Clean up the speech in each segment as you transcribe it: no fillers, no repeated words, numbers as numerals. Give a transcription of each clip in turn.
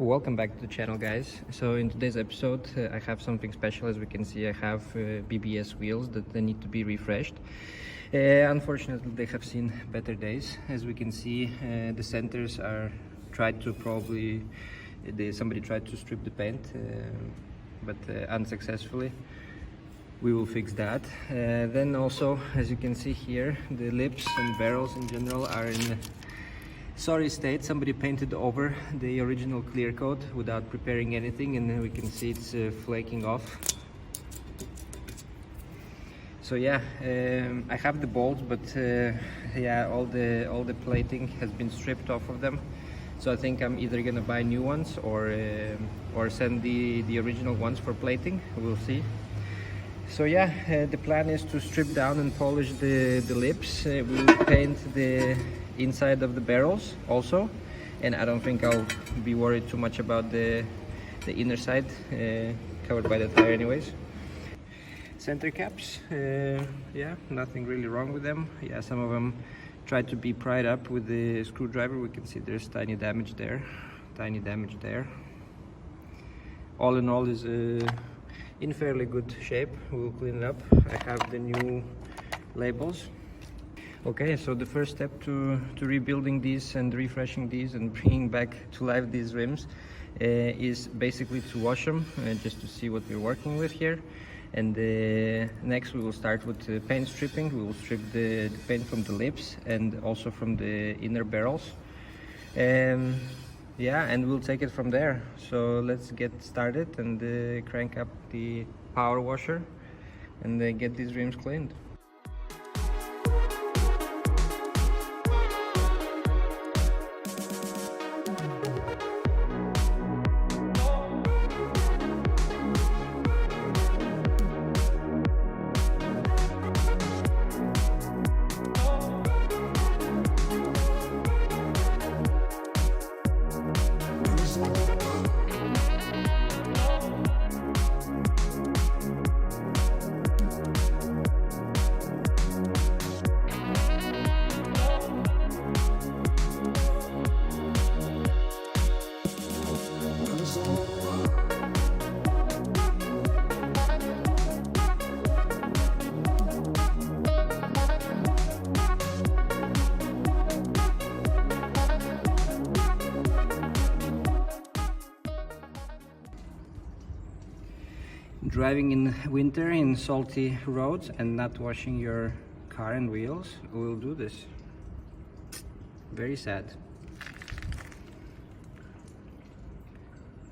Welcome back to the channel, guys. So in today's episode I have something special. As we can see, I have BBS wheels that they need to be refreshed. Unfortunately, they have seen better days. As we can see, the centers are somebody tried to strip the paint, but unsuccessfully. We will fix that. Then also, as you can see here, the lips and barrels in general are in sorry state. Somebody painted over the original clear coat without preparing anything, and then we can see it's flaking off. So yeah, I have the bolts, but yeah, all the plating has been stripped off of them. So I think I'm either gonna buy new ones or send the original ones for plating. We'll see. So yeah, the plan is to strip down and polish the lips. We'll paint the inside of the barrels also, and I don't think I'll be worried too much about the inner side, covered by the tire anyways. Center caps, yeah, nothing really wrong with them. Yeah, some of them tried to be pried up with the screwdriver. We can see there's tiny damage there, tiny damage there. All in all, is in fairly good shape. We'll clean it up. I have the new labels. Okay, so the first step to rebuilding these and refreshing these and bringing back to life these rims is basically to wash them, just to see what we're working with here. And next we will start with paint stripping. We will strip the paint from the lips and also from the inner barrels. Yeah, and we'll take it from there. So let's get started and crank up the power washer and get these rims cleaned. Driving in winter in salty roads and not washing your car and wheels will do this. Very sad.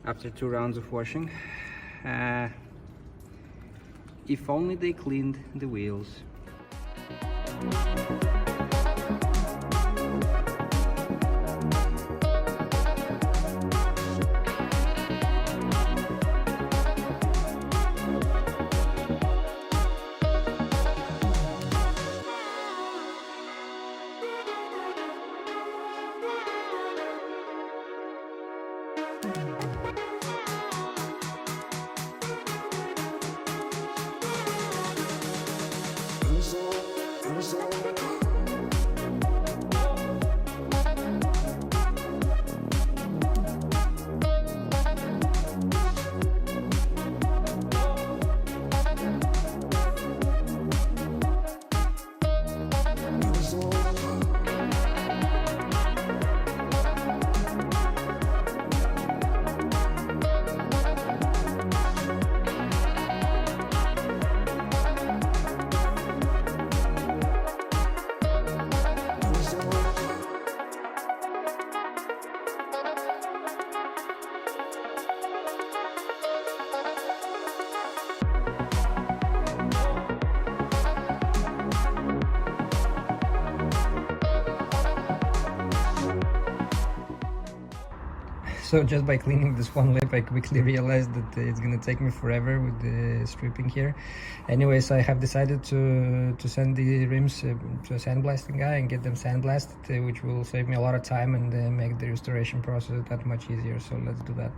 After 2 rounds of washing, if only they cleaned the wheels. So just by cleaning this one lip, I quickly realized that it's gonna take me forever with the stripping here. Anyways, I have decided to send the rims to a sandblasting guy and get them sandblasted, which will save me a lot of time and make the restoration process that much easier. So let's do that.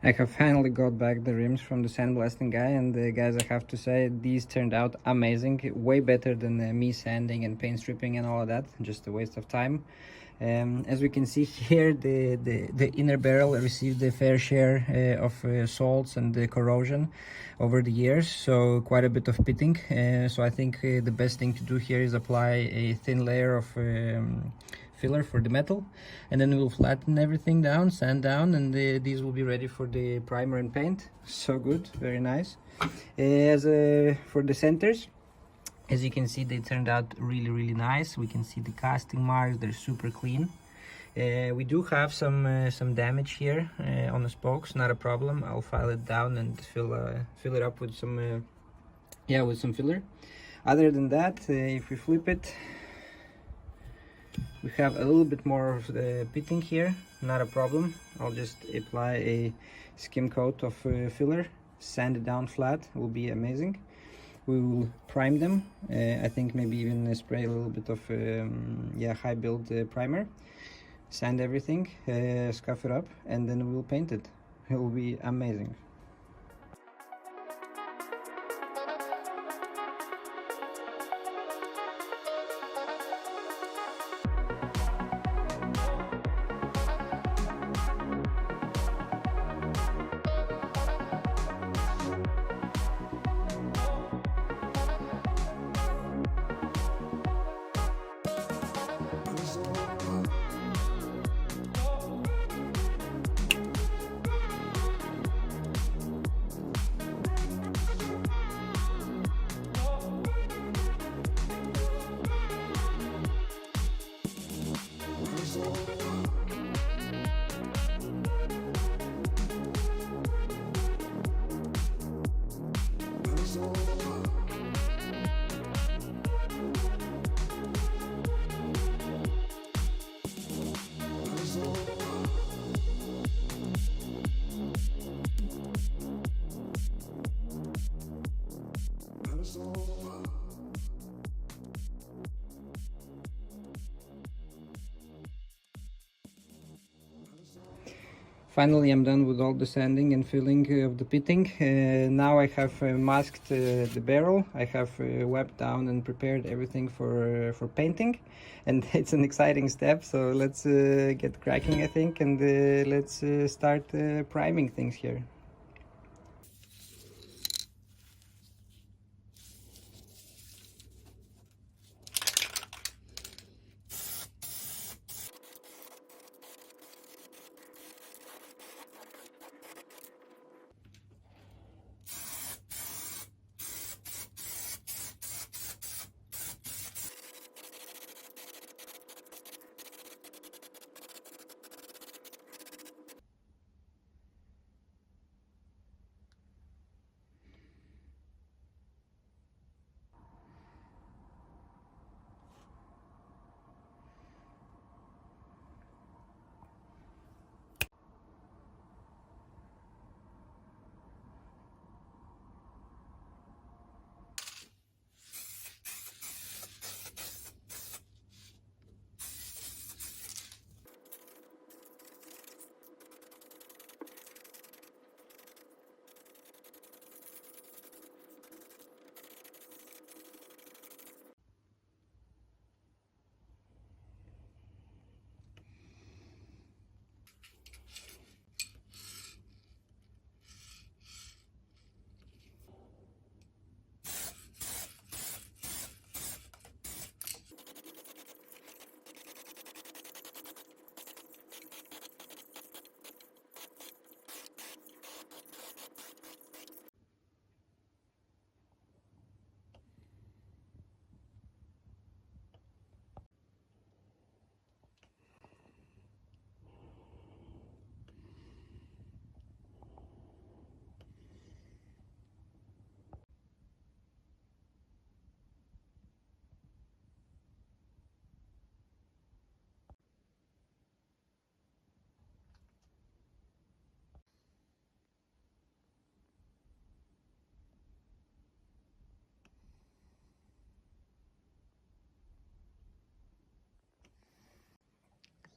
I have finally got back the rims from the sandblasting guy, and guys, I have to say these turned out amazing, way better than me sanding and paint stripping and all of that, just a waste of time. As we can see here, the inner barrel received a fair share of salts and corrosion over the years, so quite a bit of pitting. So I think the best thing to do here is apply a thin layer of filler for the metal, and then we'll flatten everything down, sand down, and these will be ready for the primer and paint. So good, very nice. For the centers, as you can see, they turned out really nice. We can see the casting marks, they're super clean. We do have some damage here on the spokes, not a problem. I'll file it down and fill it up with some with some filler. Other than that, if we flip it, we have a little bit more of the pitting here, not a problem. I'll just apply a skim coat of filler, sand it down flat, will be amazing. We will prime them. I think maybe even spray a little bit of high build primer, sand everything, scuff it up, and then we'll paint it. It will be amazing. Finally, I'm done with all the sanding and filling of the pitting. Now I have masked the barrel. I have wiped down and prepared everything for painting, and it's an exciting step. So let's get cracking, I think, and let's start priming things here.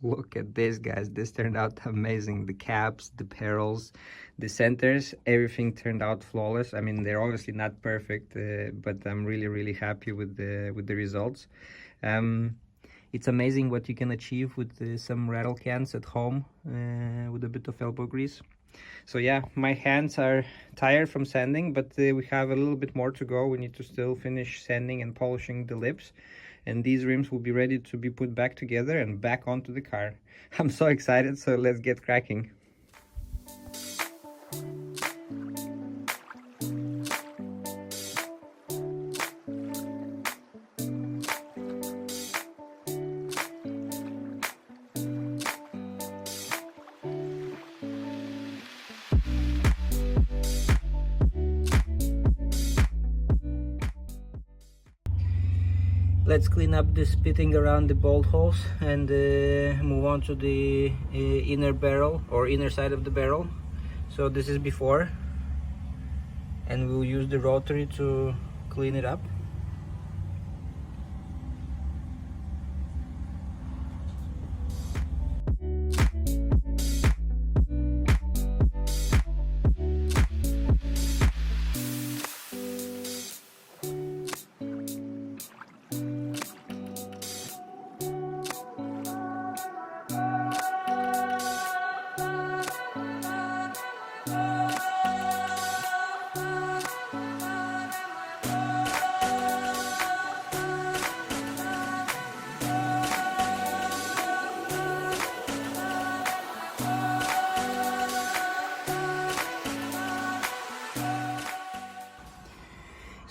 Look at this, guys. This turned out amazing. The caps, the pedals, the centers, everything turned out flawless. I mean, they're obviously not perfect, but I'm really happy with the results. It's amazing what you can achieve with some rattle cans at home with a bit of elbow grease. So yeah, my hands are tired from sanding, but we have a little bit more to go. We need to still finish sanding and polishing the lips, and these rims will be ready to be put back together and back onto the car. I'm so excited, so let's get cracking. Let's clean up the spitting around the bolt holes and move on to the inner barrel or inner side of the barrel. So this is before, and we'll use the rotary to clean it up.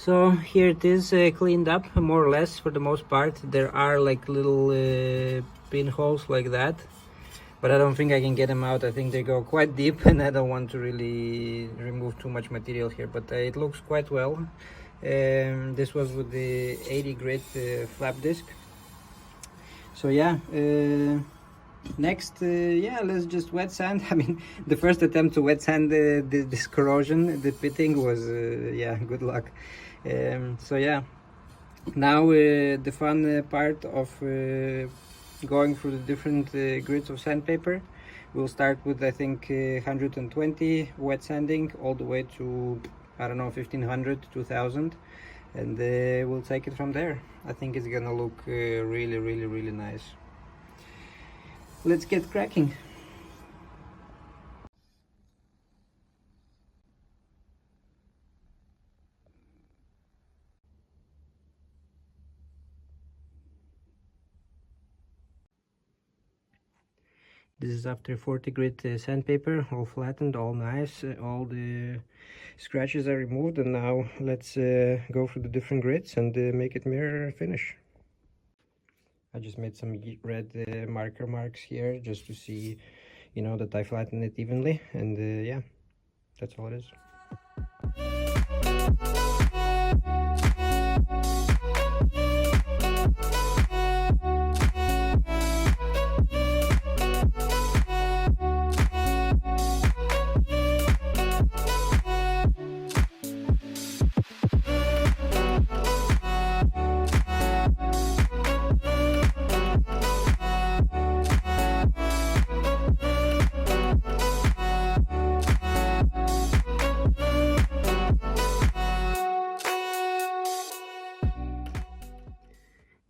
So here it is, cleaned up more or less for the most part. There are like little pinholes like that, but I don't think I can get them out. I think they go quite deep and I don't want to really remove too much material here, but it looks quite well. This was with the 80 grit flap disc. So yeah, next, yeah, let's just wet sand. I mean, the first attempt to wet sand this corrosion, the pitting was, yeah, good luck. So yeah, now the fun part of going through the different grits of sandpaper. We'll start with, I think, 120 wet sanding all the way to, I don't know, 1500, 2000, and we'll take it from there. I think it's gonna look really nice. Let's get cracking. This is after 40 grit sandpaper, all flattened, all nice, all the scratches are removed, and now let's go through the different grits and make it mirror finish. I just made some red marker marks here just to see, you know, that I flatten it evenly, and yeah, that's all it is.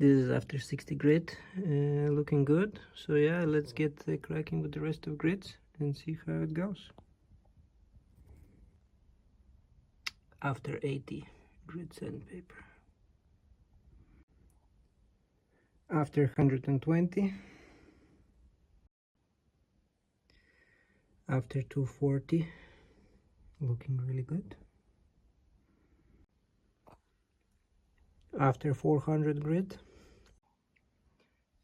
This is after 60 grit, looking good. So yeah, let's get cracking with the rest of grits and see how it goes. After 80 grit sandpaper. After 120. After 240, looking really good. After 400 grit.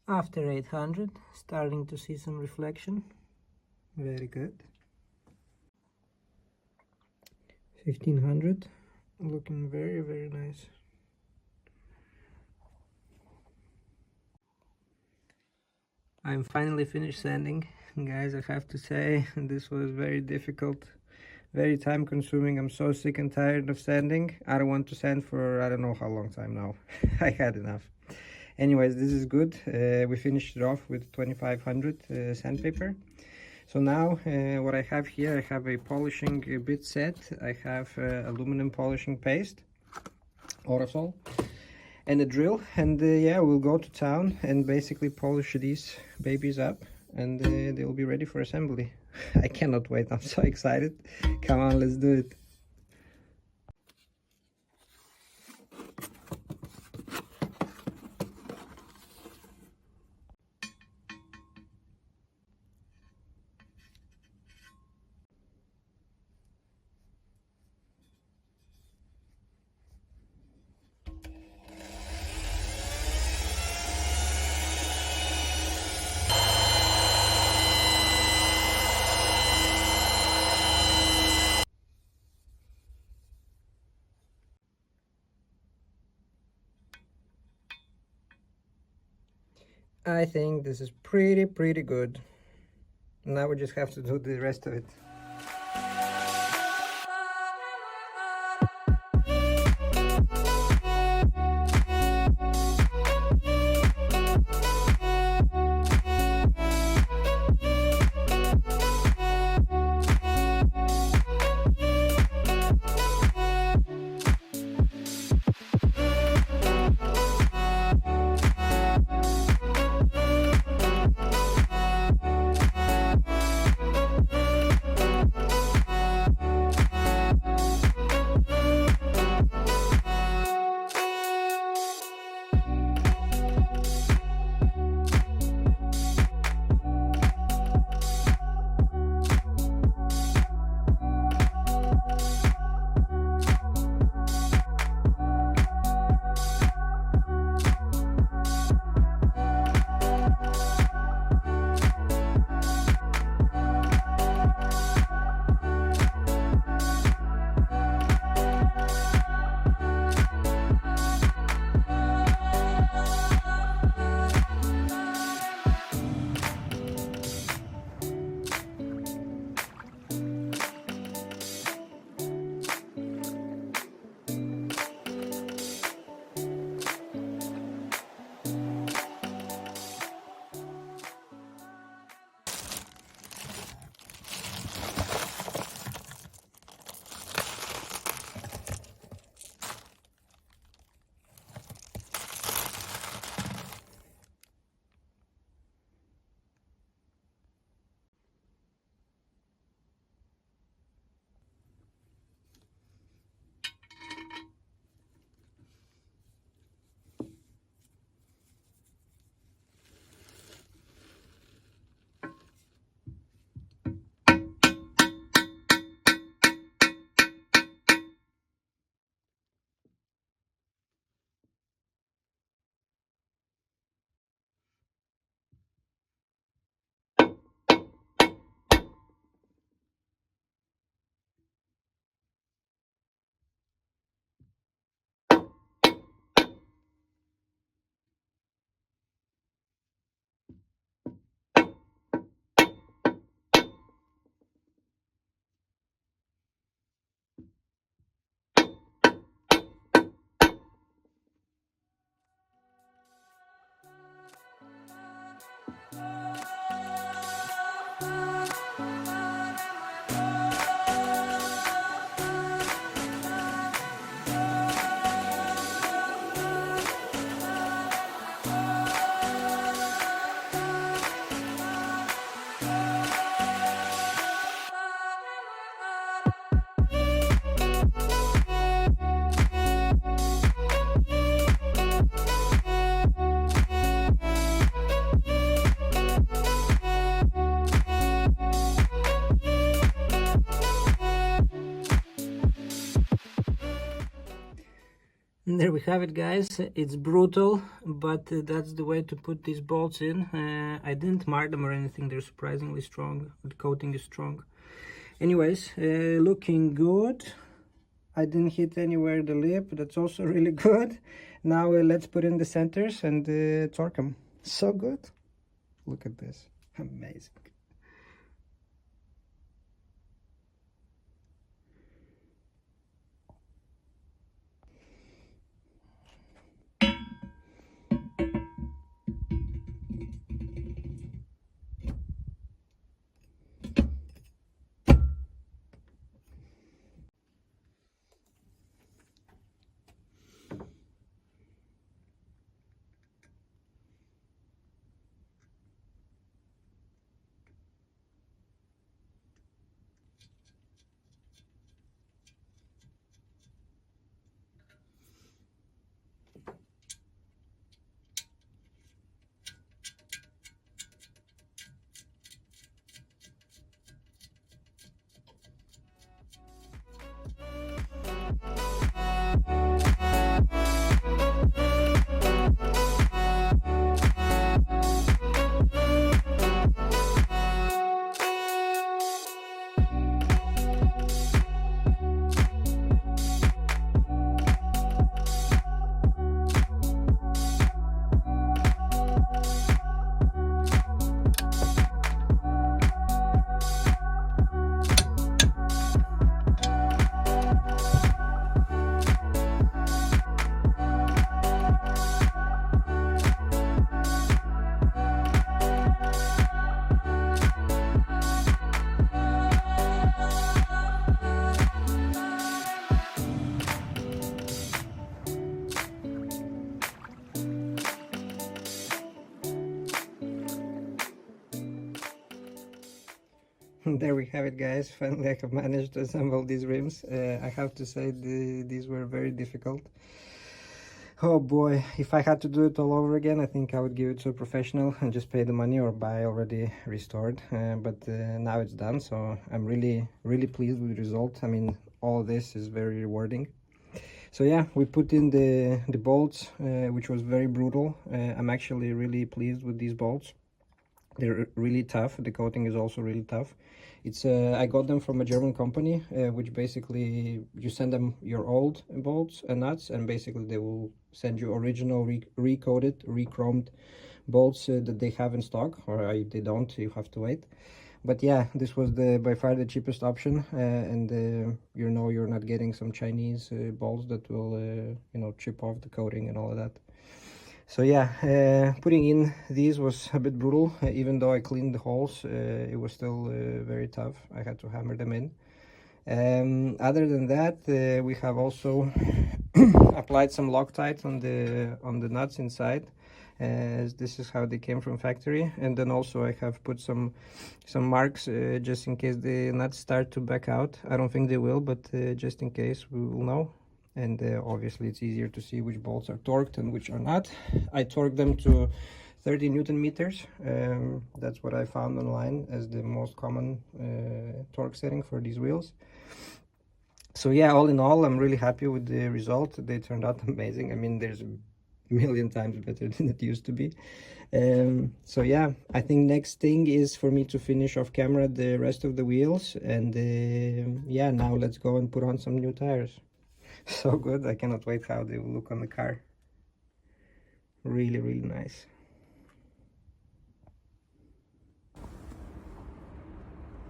After 800, starting to see some reflection. Very good. 1500, looking very nice. I'm finally finished sanding. Guys, I have to say, this was very difficult, very time consuming. I'm so sick and tired of sanding. I don't want to sand for I don't know how long time now. I had enough. Anyways, this is good. We finished it off with 2500 sandpaper. So now what I have here, I have a polishing bit set. I have aluminum polishing paste, aerosol, and a drill, and yeah, we'll go to town and basically polish these babies up, and they'll be ready for assembly. I cannot wait, I'm so excited. Come on, let's do it. I think this is pretty good. Now we just have to do the rest of it. And there we have it, guys. It's brutal, but that's the way to put these bolts in. I didn't mark them or anything. They're surprisingly strong. The coating is strong. Anyways, looking good. I didn't hit anywhere the lip. That's also really good. Now let's put in the centers and torque them. So good. Look at this. Amazing. There we have it, guys. Finally I have managed to assemble these rims. I have to say these were very difficult. Oh boy, if I had to do it all over again, I think I would give it to a professional and just pay the money or buy already restored. But now it's done, so I'm really pleased with the result. I mean, all of this is very rewarding. So yeah, we put in the bolts, which was very brutal. I'm actually really pleased with these bolts. They're really tough. The coating is also really tough. It's I got them from a German company, which basically you send them your old bolts and nuts, and basically they will send you original recoated, re-chromed bolts that they have in stock, or they don't, you have to wait. But yeah, this was by far the cheapest option, and you know, you're not getting some Chinese bolts that will chip off the coating and all of that. So yeah, putting in these was a bit brutal. Even though I cleaned the holes, it was still very tough. I had to hammer them in. Other than that, we have also applied some Loctite on the nuts inside. This is how they came from factory, and then also I have put some marks just in case the nuts start to back out. I don't think they will, but just in case, we will know. And obviously it's easier to see which bolts are torqued and which are not. I torqued them to 30 Newton meters. That's what I found online as the most common torque setting for these wheels. So yeah, all in all, I'm really happy with the result. They turned out amazing. I mean, there's a million times better than it used to be. So yeah, I think next thing is for me to finish off camera the rest of the wheels, and yeah, now let's go and put on some new tires. So good, I cannot wait how they will look on the car. Really nice.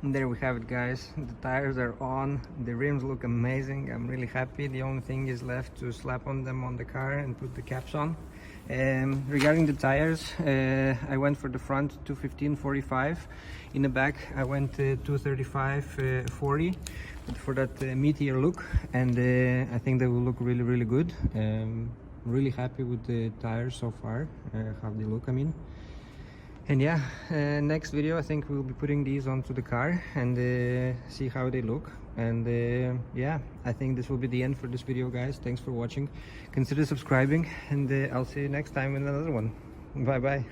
And there we have it, guys. The tires are on, the rims look amazing. I'm really happy. The only thing is left to slap on them on the car and put the caps on. Regarding the tires, I went for the front 215/45. In the back I went 235/40 for that meteor look, and I think they will look really good. Really happy with the tires so far, how they look, I mean. And yeah, next video I think we'll be putting these onto the car and see how they look. And yeah, I think this will be the end for this video, guys. Thanks for watching. Consider subscribing, and I'll see you next time in another one. Bye bye.